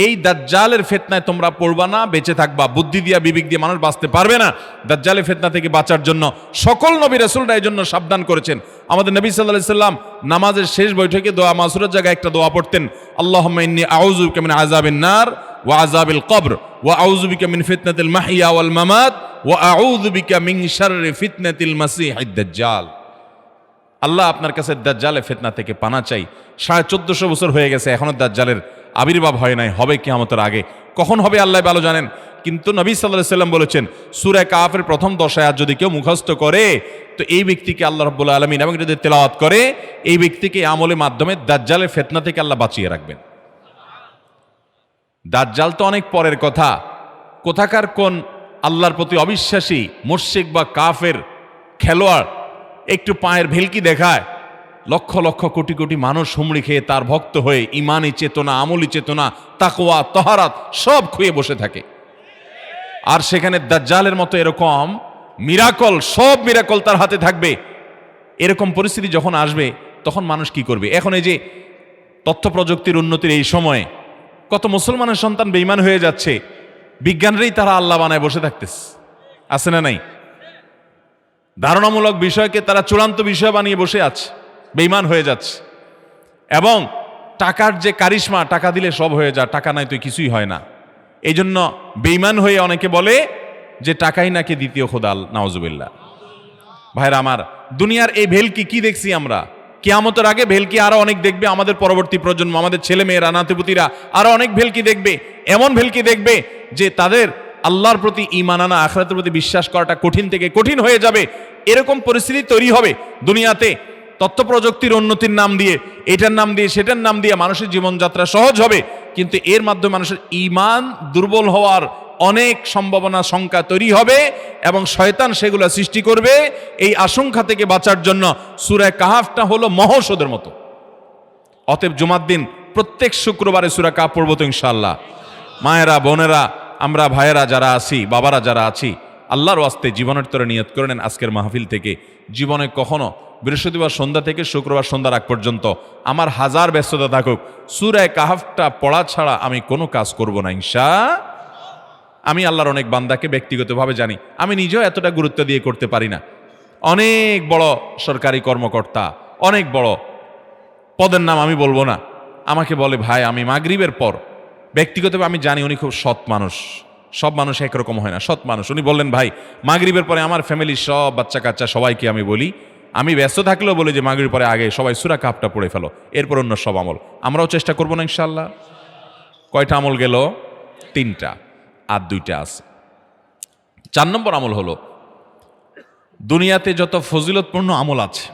এই দাজ্জালের ফিতনায় তোমরা পড়বা না, বেঁচে থাকবা। বুদ্ধি দিয়া বিবেক দিয়ে মানুষ বাঁচতে পারবে না। দাজ্জালের ফিতনা থেকে বাঁচার জন্য সকল নবী রাসূলরা এই জন্য সাবধান করেছেন। আমাদের নবী সাল্লাল্লাহু আলাইহি সাল্লাম নামাজের শেষ বৈঠকে দোয়া মাসুরের জায়গায় একটা দোয়া পড়তেন, আল্লাহুম্মা ইন্নী আউযু বিকা মিন আযাবিন নার ওয়া আযাবিল কবর ওয়া আউযু বিকা মিন ফিতনাতিল মাহইয়া ওয়াল মামাত ওয়া আউযু বিকা মিন শাররি ফিতনাতিল মাসীহিদ দাজ্জাল। আল্লাহ, আপনার কাছে দাজ্জালের ফিতনা থেকে পানা চাই। 1450 বছর হয়ে গেছে, এখনো দাজ্জালের আবির্ভাব হয় নাই, হবে কিয়ামতের আগে। কখন হবে আল্লাহ ভালো জানেন। কিন্তু নবী সাল্লাল্লাহু আলাইহি সাল্লাম বলেছেন সূরা কাহফের প্রথম 10 আয়াত যদি কেউ মুখস্থ করে, তো এই ব্যক্তিকে আল্লাহ রাব্বুল আলামিন, এবং যদি তেলাওয়াত করে, এই ব্যক্তিকে আমলের মাধ্যমে দাজ্জালের ফিতনা থেকে আল্লাহ বাঁচিয়ে রাখবেন। দাজ্জাল তো অনেক পরের কথা, কোথাকার কোন আল্লাহর প্রতি অবিশ্বাসী মুশরিক বা কাফের খেলোয়াড় একটু পায়ের ভেলকি দেখায়, লক্ষ লক্ষ কোটি কোটি মানুষ হুমড়ি খেয়ে তার ভক্ত হয়ে ইমানি চেতনা, আমলি চেতনা, তাকওয়া, তাহারাত সব খুঁয়ে বসে থাকে। আর সেখানে দাজ্জালের মতো এরকম মিরাকল, সব মিরাকল তার হাতে থাকবে। এরকম পরিস্থিতি যখন আসবে তখন মানুষ কি করবে? এখন এই যে তথ্য প্রযুক্তির উন্নতির এই সময়ে কত মুসলমানের সন্তান বেঈমান হয়ে যাচ্ছে, বিজ্ঞানরাই তারা আল্লাহ বানায় বসে থাকতেছে, আছে না নাই? ধারণামূলক বিষয়কে তারা চূড়ান্ত বিষয় বানিয়ে বসে আছে, বেঈমান হয়ে যাচ্ছে। এবং টাকার যে কারিশমা, টাকা দিলে সব হয়ে যায়, টাকা নাই তো কিছুই হয় না। এই জন্য বেঈমান হয়ে অনেকে বলে যে টাকাই নাকি দ্বিতীয় খোদা, নাউজুবিল্লাহ। ভাইরা আমার, দুনিয়ার এই ভেলকি কি দেখছি আমরা? কিয়ামতের আগে ভেলকি আরো অনেক দেখবে, আমাদের পরবর্তী প্রজন্ম, আমাদের ছেলে মেয়েরা, নাতিপুতিরা আরো অনেক ভেলকি দেখবে। এমন ভেলকি দেখবে যে তাদের আল্লাহর প্রতি ঈমান আনা, আখিরাতের প্রতি বিশ্বাস করাটা কঠিন থেকে কঠিন হয়ে যাবে। এরকম পরিস্থিতি তৈরি হবে দুনিয়াতে। তথ্য প্রযুক্তির উন্নতির নাম দিয়ে, এটার নাম দিয়ে, সেটার নাম দিয়ে মানুষের জীবনযাত্রা সহজ হবে, কিন্তু এর মাধ্যমে মানুষের ঈমান দুর্বল হওয়ার অনেক সম্ভাবনা, শঙ্কা তৈরি হবে এবং শয়তান সেগুলো সৃষ্টি করবে। এই আশঙ্কা থেকে বাঁচার জন্য সূরা কাহাফটা হলো মহৌষধের মতো। অতএব জুমার দিন প্রত্যেক শুক্রবারে সূরা কাহাফ পড়বো তো ইনশাআল্লাহ। মায়েরা, বোনেরা, আমরা ভাইয়েরা যারা আছি, বাবারা যারা আছি, আল্লাহর ওয়াস্তে জীবনের তরে নিয়ত করে নেন আজকের মাহফিল থেকে, জীবনে কখনো বৃহস্পতিবার সন্ধ্যা থেকে শুক্রবার সন্ধ্যার আগ পর্যন্ত আমার হাজার ব্যস্ততা থাকুক, সূরা কাহাফটা পড়া ছাড়া আমি কোনো কাজ করব না আমি আল্লাহর অনেক বান্দাকে ব্যক্তিগতভাবে জানি, আমি নিজেও এতটা গুরুত্ব দিয়ে করতে পারি না। অনেক বড় সরকারি কর্মকর্তা, অনেক বড় পদের নাম আমি বলবো না, আমাকে বলে ভাই আমি মাগরিবের পর, ব্যক্তিগতভাবে আমি জানি উনি খুব সৎ মানুষ, সব মানুষ একরকম হয় না, সৎ মানুষ। উনি বললেন ভাই মাগরিবের পরে আমার ফ্যামিলির সব বাচ্চা কাচ্চা সবাইকে আমি বলি, আমি ব্যস্ত থাকলেও বলি যে মাগরিবের পরে আগে সবাই সূরা কাহাফটা পড়ে ফেলো, এরপর অন্য সব আমল। আমরাও চেষ্টা করবো না ইনশাআল্লাহ। কয়টা আমল গেল? 3টা, আর 2টা আছে। 4 নম্বর আমল হলো, দুনিয়াতে যত ফজিলতপূর্ণ আমল আছে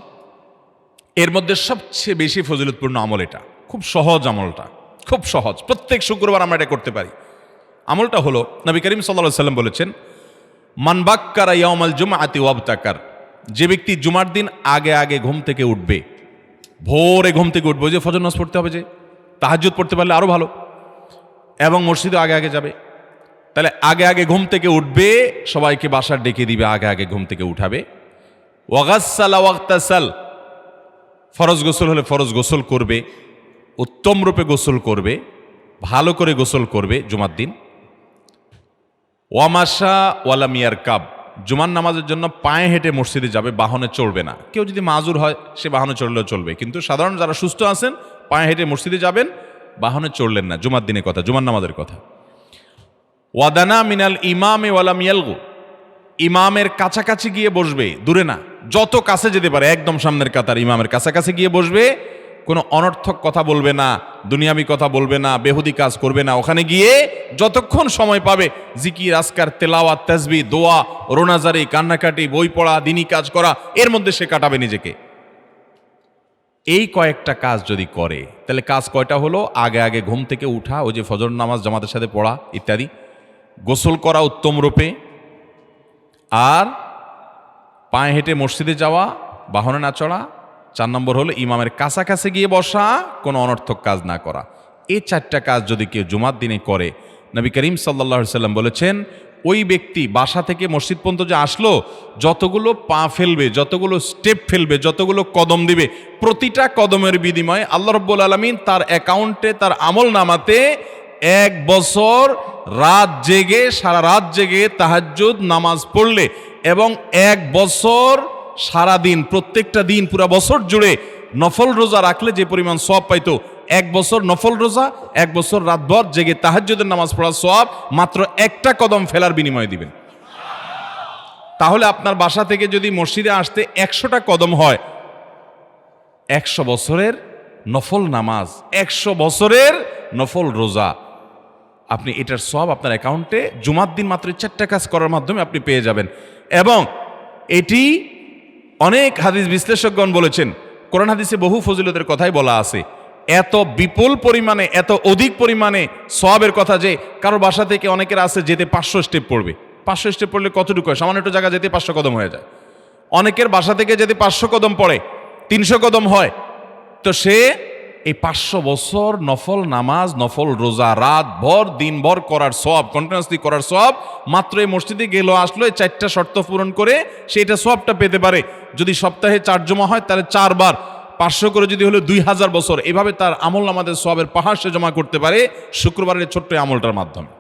এর মধ্যে সবচেয়ে বেশি ফজিলতপূর্ণ আমল এটা। খুব সহজ আমলটা, খুব সহজ, প্রত্যেক শুক্রবার আমরা এটা করতে পারি। আমলটা হলো, নবী করিম সাল্লাল্লাহু আলাইহি সাল্লাম বলেছেন, মান বাক্কারা ইয়াউমাল জুমআতি ওয়াবতাকার, যে ব্যক্তি জুমার দিন আগে আগে ঘুম থেকে উঠবে, ভোরে ঘুম থেকে উঠবে, যে ফজর নামাজ পড়তে হবে, যে তাহাজ্জুদ পড়তে পারলে আরো ভালো, এবং মসজিদে আগে আগে যাবে, তাহলে আগে আগে ঘুম থেকে উঠবে, সবাইকে বাসার ডেকে দিবে, আগে আগে ঘুম থেকে উঠাবে। ওয়াগাসসালা ওয়াগতাসাল, ফরজ গোসল হলে ফরজ গোসল করবে, উত্তম রূপে গোসল করবে, ভালো করে গোসল করবে জুমার দিন। ওয়ামাশা ওয়ালাম ইয়ারকাব, জুমার নামাজের জন্য পায়ে হেঁটে মসজিদে যাবে, বাহনে চড়বে না। কেউ যদি মাজুর হয় সে বাহনে চড়লেও চলবে, কিন্তু সাধারণ যারা সুস্থ আছেন পায়ে হেঁটে মসজিদে যাবেন, বাহনে চড়লেন না। জুমার দিনের কথা, জুমার নামাজের কথা। ওয়াদানা মিনাল ইমামে ওয়ালাম ইয়ালগু, ইমামের কাছাকাছি গিয়ে বসবে, দূরে না, যত কাছে যেতে পারে একদম সামনের কাতার ইমামের কাছাকাছি গিয়ে বসবে, কোনো অনর্থক কথা বলবে না, দুনিয়াবি কথা বলবে না, বেহুদি কাজ করবে না। ওখানে গিয়ে যতক্ষণ সময় পাবে জিকির, আজকার, তেলাওয়াত, তাসবিহ, দোয়া, রোনাজারি, কান্নাকাটি, বই পড়া, দিনী কাজ করা, এর মধ্যে সে কাটাবে নিজেকে। এই কয়েকটা কাজ যদি করে, তাহলে কাজ কয়টা হলো? আগে আগে ঘুম থেকে উঠা, ওই যে ফজর নামাজ জামাতের সাথে পড়া ইত্যাদি, গোসল করা উত্তম রূপে, আর পায়ে হেঁটে মসজিদে যাওয়া, বাহনে না চড়া। 4 নম্বর হলো ইমামের কাছাকাছি গিয়ে বসা, কোনো অনর্থক কাজ না করা। এই 4টা কাজ যদি কেউ জুমার দিনে করে, নবী করিম সাল্লাল্লাহু আলাইহি সাল্লাম বলেছেন, ওই ব্যক্তি বাসা থেকে মসজিদ পর্যন্ত যে আসলো, যতগুলো পা ফেলবে, যতগুলো স্টেপ ফেলবে, যতগুলো কদম দিবে, প্রতিটা কদমের বিনিময়ে আল্লাহ রাব্বুল আলামিন তার অ্যাকাউন্টে, তার আমল নামাতে 1 বছর রাত জেগে, সারা রাত জেগে তাহাজ্জুদ নামাজ পড়লে, এবং 1 বছর সারা দিন, প্রত্যেকটা দিন পুরা বছর জুড়ে নফল রোজা রাখলে যে পরিমাণ সওয়াব পাইতো, 1 বছর নফল রোজা, 1 বছর রাতভর জেগে তাহাজ্জুদের নামাজ পড়ার সওয়াব মাত্র একটা কদম ফেলার বিনিময়ে দিবেন। তাহলে আপনার বাসা থেকে যদি মসজিদে আসতে 100টা কদম হয়, 100 বছরের নফল নামাজ, 100 বছরের নফল রোজা, আপনি এটার সওয়াব আপনার অ্যাকাউন্টে জুমার দিন মাত্র 4টা কাজ করার মাধ্যমে আপনি পেয়ে যাবেন। এবং এটি অনেক হাদিস বিশ্লেষকগণ বলেছেন, কোরআন হাদিসে বহু ফজিলতের কথাই বলা আছে, এত বিপুল পরিমাণে, এত অধিক পরিমাণে সওয়াবের কথা যে কারো বাসা থেকে অনেকের আছে যেতে 500 স্টেপ পড়বে। 500 স্টেপ পড়লে কতটুকু হয়? সামান্য একটু জায়গা যেতে 500 কদম হয়ে যায়। অনেকের বাসা থেকে যেতে 500 কদম পড়ে, 300 কদম হয়। তো সে এই 500 বছর নফল নামাজ, নফল রোজা, রাত ভর দিনভর করার সওয়াব, কন্টিনিউয়াসলি করার সওয়াব মাত্র এই মসজিদে গেল আসলো, এই 4টা শর্ত পূরণ করে সে এটা সওয়াবটা পেতে পারে। যদি সপ্তাহে 4 জমা হয় তাহলে 4 বার 500 করে যদি হলো 2000 বছর, এভাবে তার আমল নামাজের সওয়াবের পাহাড় সে জমা করতে পারে শুক্রবারের ছোট্ট আমলটার মাধ্যমে।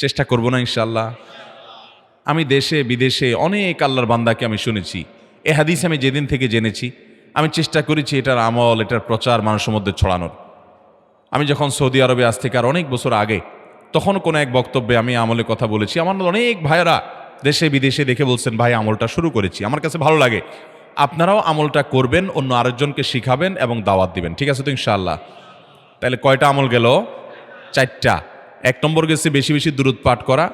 চেষ্টা করব না ইনশাআল্লাহ? আমি দেশে বিদেশে অনেক আল্লাহর বান্দাকে আমি শুনেছি, এ হাদিস আমি যেদিন থেকে জেনেছি, আমি চেষ্টা করেছি এটার আমল, এটার প্রচার মানুষের মধ্যে ছড়ানোর। আমি যখন সৌদি আরবে আজ থেকে আর অনেক বছর আগে, তখন কোনো এক বক্তব্যে আমি আমলের কথা বলেছি। আমার অনেক ভাইয়েরা দেশে বিদেশে দেখে বলছেন, ভাই আমলটা শুরু করেছি, আমার কাছে ভালো লাগে। আপনারাও আমলটা করবেন, অন্য আরেকজনকে শিখাবেন এবং দাওয়াত দিবেন। ঠিক আছে তো ইনশাআল্লাহ? তাহলে কয়টা আমল গেল? 4টা। 1 নম্বর গেছে বেশি বেশি দুরূদ পাঠ করা।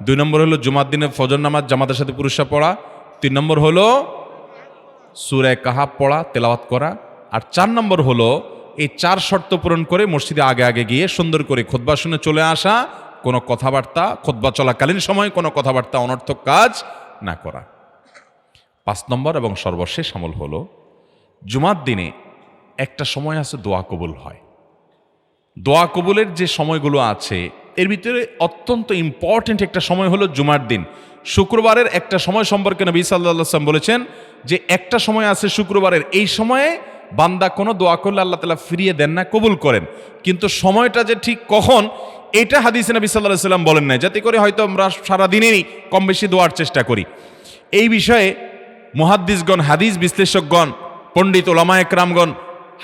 2 নম্বর হলো জুমার দিনে ফজর নামাজ জামাতের সাথে পুরুষরা পড়া। 3 নম্বর হলো সূরা কাহাফ পড়া, তেলাওয়াত করা। আর 4 নম্বর হলো এই 4 শর্ত পূরণ করে মসজিদে আগে আগে গিয়ে সুন্দর করে খুতবা শুনে চলে আসা, কোনো কথাবার্তা খুতবা চলাকালীন সময় কোনো কথাবার্তা অনর্থক কাজ না করা। 5 নম্বর এবং সর্বশেষ আমল হলো জুমার দিনে একটা সময় আছে দোয়া কবুল হয়। দোয়া কবুলের যে সময়গুলো আছে এর ভিতরে অত্যন্ত ইম্পর্টেন্ট একটা সময় হলো জুমার দিন। শুক্রবারের একটা সময় সম্পর্কে নবী সাল্লাল্লাহু আলাইহি ওয়াসাল্লাম বলেছেন যে একটা সময় আছে শুক্রবারের, এই সময়ে বান্দা কোনো দোয়া করলে আল্লাহ তাআলা ফিরিয়ে দেন না, কবুল করেন। কিন্তু সময়টা যে ঠিক কখন এটা হাদিসে নবী সাল্লাল্লাহু আলাইহি ওয়াসাল্লাম বলেন নাই, যাতে করে হয়তো আমরা সারাদিনেরই কম বেশি দোয়ার চেষ্টা করি। এই বিষয়ে মুহাদ্দিসগণ, হাদিস বিশ্লেষকগণ, পণ্ডিত ওলামা একরামগণ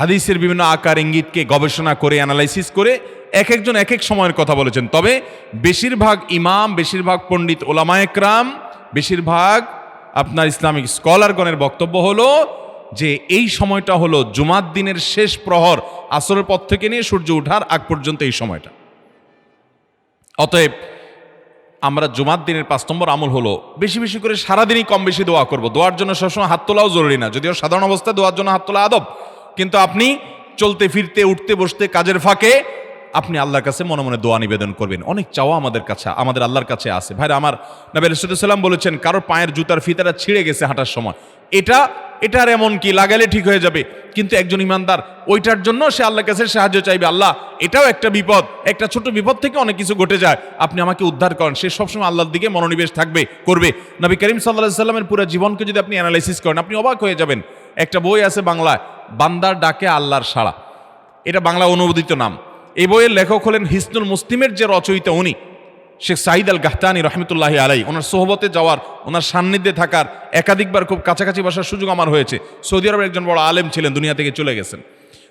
হাদিসের বিভিন্ন আকার ইঙ্গিতকে গবেষণা করে অ্যানালাইসিস করে এক একজন এক এক সময়ের কথা বলেছেন। তবে বেশিরভাগ ইমাম, বেশিরভাগ পণ্ডিত ওলামা একরাম, বেশিরভাগ আপনার ইসলামিক স্কলারগণের বক্তব্য হলো যে এই সময়টা হলো জুমার দিনের শেষ প্রহর, আসরের পর থেকে নিয়ে সূর্য ওঠার আগ পর্যন্ত এই সময়টা। অতএব আমরা জুমার দিনের 5 নম্বর আমল হলো বেশি বেশি করে সারাদিনই কম বেশি দোয়া করব। দোয়ার জন্য সবসময় হাত তোলাও জরুরি না, যদিও সাধারণ অবস্থায় দোয়ার জন্য হাত তোলা আদব, কিন্তু আপনি চলতে ফিরতে, উঠতে বসতে, কাজের ফাঁকে আপনি আল্লাহর কাছে মনে মনে দোয়া নিবেদন করবেন। অনেক চাওয়া আমাদের কাছে, আমাদের আল্লাহর কাছে আছে। ভাইরা আমার, নবী আলাইহিস সালাম বলেছেন কারোর পায়ের জুতার ফিতাটা ছিঁড়ে গেছে হাঁটার সময়, এটার এমন কি লাগালে ঠিক হয়ে যাবে, কিন্তু একজন ইমানদার ওইটার জন্য সে আল্লাহর কাছে সাহায্য চাইবে, আল্লাহ এটাও একটা বিপদ, একটা ছোট বিপদ থেকে অনেক কিছু ঘটে যায়, আপনি আমাকে উদ্ধার করেন। সে সবসময় আল্লাহর দিকে মনোনিবেশ করবে। নবী করিম সাল্লাল্লাহু আলাইহি সাল্লামের পুরো জীবনকে যদি আপনি অ্যানালাইসিস করেন আপনি অবাক হয়ে যাবেন। একটা বই আছে বাংলায়, বান্দার ডাকে আল্লাহর সাড়া, এটা বাংলা অনুবাদিত নাম। এই বইয়ের লেখক হলেন হিসনুল মুসলিমের যে রচয়িতা উনি শেখ সাঈদ আল গাহতানি রহমতুল্লাহি আলাই। ওনার সোহবতে যাওয়ার, ওনার সান্নিধ্যে থাকার একাধিকবার খুব কাছাকাছি বসার সুযোগ আমার হয়েছে। সৌদি আরবের একজন বড় আলেম ছিলেন, দুনিয়া থেকে চলে গেছেন।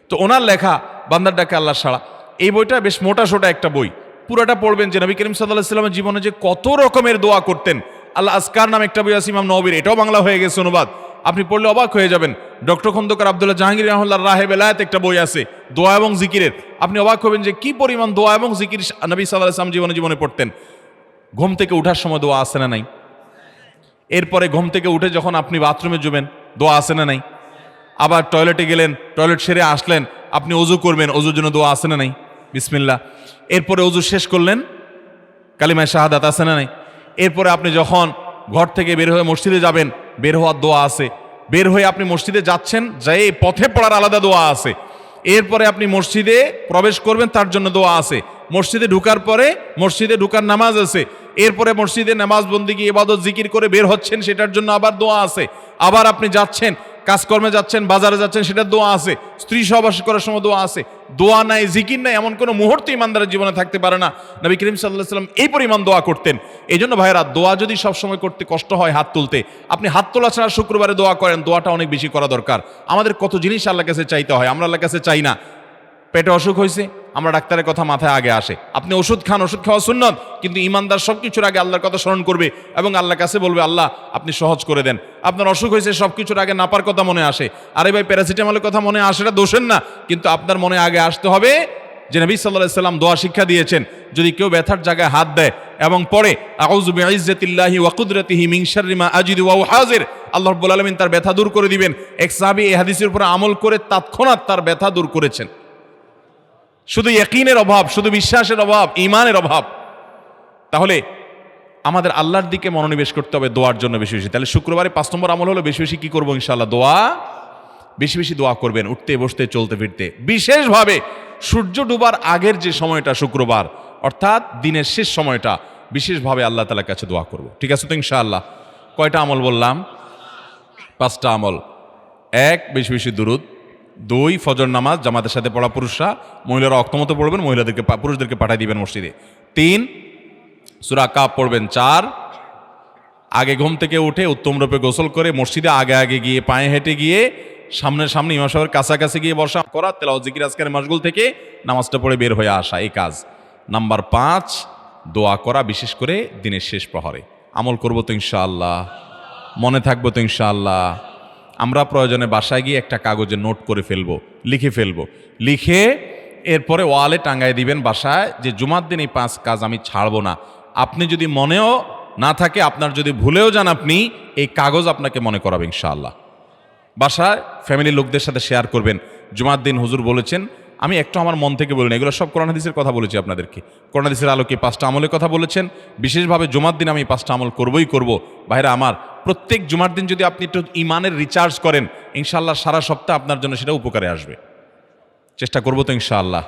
তো ওনার লেখা বান্দার ডাকে আল্লাহর সাড়া, এই বইটা বেশ মোটা সোটা একটা বই। পুরোটা পড়বেন যে নবী করিম সাল্লাল্লাহু আলাইহি ওয়াসাল্লামের জীবনে যে কত রকমের দোয়া করতেন। আল্লাহ আজকার নাম একটা বই আছে ইমাম নববীর, এটাও বাংলা হয়ে গেছে অনুবাদ, আপনি পড়লে অবাক হয়ে যাবেন। ডক্টর খন্দকার আব্দুল্লাহ জাহাঙ্গীর রাহমাতুল্লাহ রাহে বেলায়েত একটা বই আছে দোয়া এবং জিকিরের, আপনি অবাক হবেন যে কি পরিমাণ দোয়া এবং জিকির নবী সাল্লাল্লাহু আলাইহি ওয়াসাল্লাম জীবনে পড়তেন। ঘুম থেকে উঠার সময় দোয়া আছে না নাই? এরপরে ঘুম থেকে উঠে যখন আপনি বাথরুমে যাবেন দোয়া আছে না নাই? আবার টয়লেটে গেলেন, টয়লেট সেরে আসলেন, আপনি ওযু করবেন, ওযুর জন্য দোয়া আছে না নাই? বিসমিল্লাহ। এরপরে ওযু শেষ করলেন, কালিমায়ে শাহাদাত আছে না নাই? এরপরে আপনি যখন ঘর থেকে বের হয়ে মসজিদে যাবেন, বের হওয়ার দোয়া আছে। বের হয়ে আপনি মসজিদে যাচ্ছেন, যাই পথে পড়ার আলাদা দোয়া আছে। এরপরে আপনি মসজিদে প্রবেশ করবেন, তার জন্য দোয়া আছে। মসজিদে ঢুকার পরে মসজিদে ঢুকার নামাজ আছে। এরপরে মসজিদে নামাজ বন্দিগি ইবাদত জিকির করে বের হচ্ছেন, সেটার জন্য আবার দোয়া আছে। আবার আপনি যাচ্ছেন, কাজকর্মে যাচ্ছেন, বাজারে যাচ্ছেন, সেটার দোয়া আছে। স্ত্রী সহবাস করার সময় দোয়া আছে। দোয়া নাই, জিকির নাই, এমন কোনো মুহূর্ত ইমানদারের জীবনে থাকতে পারে না। নবী করিম সাল্লাল্লাহু আলাইহি ওয়াসাল্লাম এই পরিমাণ দোয়া করতেন। এই জন্য ভাইয়েরা, দোয়া যদি সবসময় করতে কষ্ট হয় হাত তুলতে, আপনি হাত তোলা ছাড়া শুক্রবারে দোয়া করেন, দোয়াটা অনেক বেশি করা দরকার। আমাদের কত জিনিস আল্লাহর কাছে চাইতে হয়, আমরা আল্লাহর কাছে চাই না। পেটে অসুখ হয়েছে, আমরা ডাক্তারের কথা মাথায় আগে আসে, আপনি ওষুধ খান, ওষুধ খাওয়া সুন্নত, কিন্তু ইমানদার সবকিছুর আগে আল্লাহর কথা স্মরণ করবে এবং আল্লাহর কাছে বলবে আল্লাহ আপনি সহজ করে দেন। আপনার অসুখ হয়েছে, সবকিছুর আগে নাপার কথা মনে আসে, আরে ভাই প্যারাসিটামলের কথা মনে আসে, এটা দোষের না, কিন্তু আপনার মনে আগে আসতে হবে যে নবী সাল্লাল্লাহু আলাইহি ওয়াসাল্লাম দোয়া শিক্ষা দিয়েছেন, যদি কেউ ব্যথার জায়গায় হাত দেয় এবং পড়ে আউযু বিইজ্জাতিল্লাহি ওয়া কুদরাতিহি মিন শাররি মা আজিদু ওয়া হাজির, আল্লাহ রাব্বুল আলামিন তার ব্যথা দূর করে দিবেন। এক সাহাবী এই হাদিসের উপর আমল করে তৎক্ষণাৎ তার ব্যথা দূর করেছেন। শুধু ইয়াকিনের অভাব, শুধু বিশ্বাসের অভাব, ঈমানের অভাব। তাহলে আমাদের আল্লাহর দিকে মনোনিবেশ করতে হবে দোয়ার জন্য বেশি বেশি। তাহলে শুক্রবারে 5 নম্বর আমল হলো বেশি বেশি কি করবো ইনশাআল্লাহ? দোয়া, বেশি বেশি দোয়া করবেন, উঠতে বসতে চলতে ফিরতে। বিশেষভাবে সূর্য ডুবার আগের যে সময়টা শুক্রবার, অর্থাৎ দিনের শেষ সময়টা, বিশেষভাবে আল্লাহ তাআলার কাছে দোয়া করব। ঠিক আছে তো ইনশাআল্লাহ? কয়টা আমল বললাম? 5টা আমল। 1, বেশি বেশি দুরূদ। 2, ফজর নামাজ জামাতের সাথে পড়া পুরুষরা, মহিলারা অক্তমত পড়বেন, পুরুষদেরকে পাঠিয়ে দিবেন মসজিদে। 3, সূরা কাহফ পড়বেন। 4, আগে ঘুম থেকে উঠে উত্তম রূপে গোসল করে মসজিদে আগে আগে গিয়ে পায়ে হেঁটে গিয়ে সামনে ইমাম সাহেবের কাছাকাছি গিয়ে বসা করা, তেলাওয়াত জিকির আজকারের মাশগুল থেকে নামাজটা পড়ে বের হয়ে আসা, এই কাজ। নাম্বার 5, দোয়া করা, বিশেষ করে দিনের শেষ প্রহরে। আমল করবো তো ইনশাআল্লাহ? মনে থাকবো তো ইনশাআল্লাহ? আমরা প্রয়োজনে বাসায় গিয়ে একটা কাগজে নোট করে ফেলবো, লিখে ফেলবো, লিখে এরপরে ওয়ালে টাঙ্গায় দিবেন বাসায় যে জুমার দিন এই 5 কাজ আমি ছাড়বো না। আপনি যদি মনেও না থাকে, আপনার যদি ভুলেও যান, আপনি এই কাগজ আপনাকে মনে করাবে ইনশাআল্লাহ। বাসায় ফ্যামিলির লোকদের সাথে শেয়ার করবেন, জুমার দিন হুজুর বলেছেন, আমি একটু আমার মন থেকে বলিনি, এগুলো সব কোরআন হাদিসের কথা বলেছি আপনাদেরকে। কোরআন হাদিসের আলোকে 5টা আমলের কথা বলেছেন, বিশেষভাবে জুমার দিন আমি 5টা আমল করবই করব। ভাইরা আমার, প্রত্যেক জুমার দিন যদি আপনি একটু ইমানের রিচার্জ করেন, ইনশাআল্লাহ সারা সপ্তাহ আপনার জন্য সেটা উপকারে আসবে। চেষ্টা করবো তো ইনশাআল্লাহ।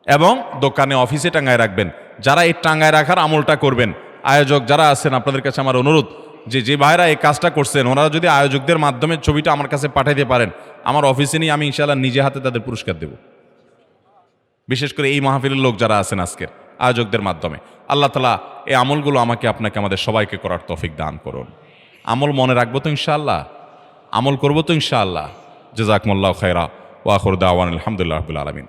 এবং দোকানে অফিসে টাঙ্গায় রাখবেন। যারা এই টাঙ্গায় রাখার আমলটা করবেন, আয়োজক যারা আছেন, আপনাদের কাছে আমার অনুরোধ যে ভাইরা এই কাজটা করছেন, ওনারা যদি আয়োজকদের মাধ্যমে ছবিটা আমার কাছে পাঠাইতে পারেন, আমার অফিসে নিয়ে আমি ইনশাআল্লাহ নিজে হাতে তাদের পুরস্কার দেব। বিশেষ করে এই মাহফিলের লোক যারা আছেন আজকের, আয়োজকদের মাধ্যমে। আল্লাহ তাআলা এই আমলগুলো আমাকে আপনাকে আমাদের সবাইকে করার তৌফিক দান করুন। আমল মনে রাখবো তো ইনশাআল্লাহ, আমল করবো তো ইনশাআল্লাহ। জাযাকুমুল্লাহু খায়রা ওয়া আখিরু দাওয়ানা আলহামদুলিল্লাহি রাব্বিল আলামিন।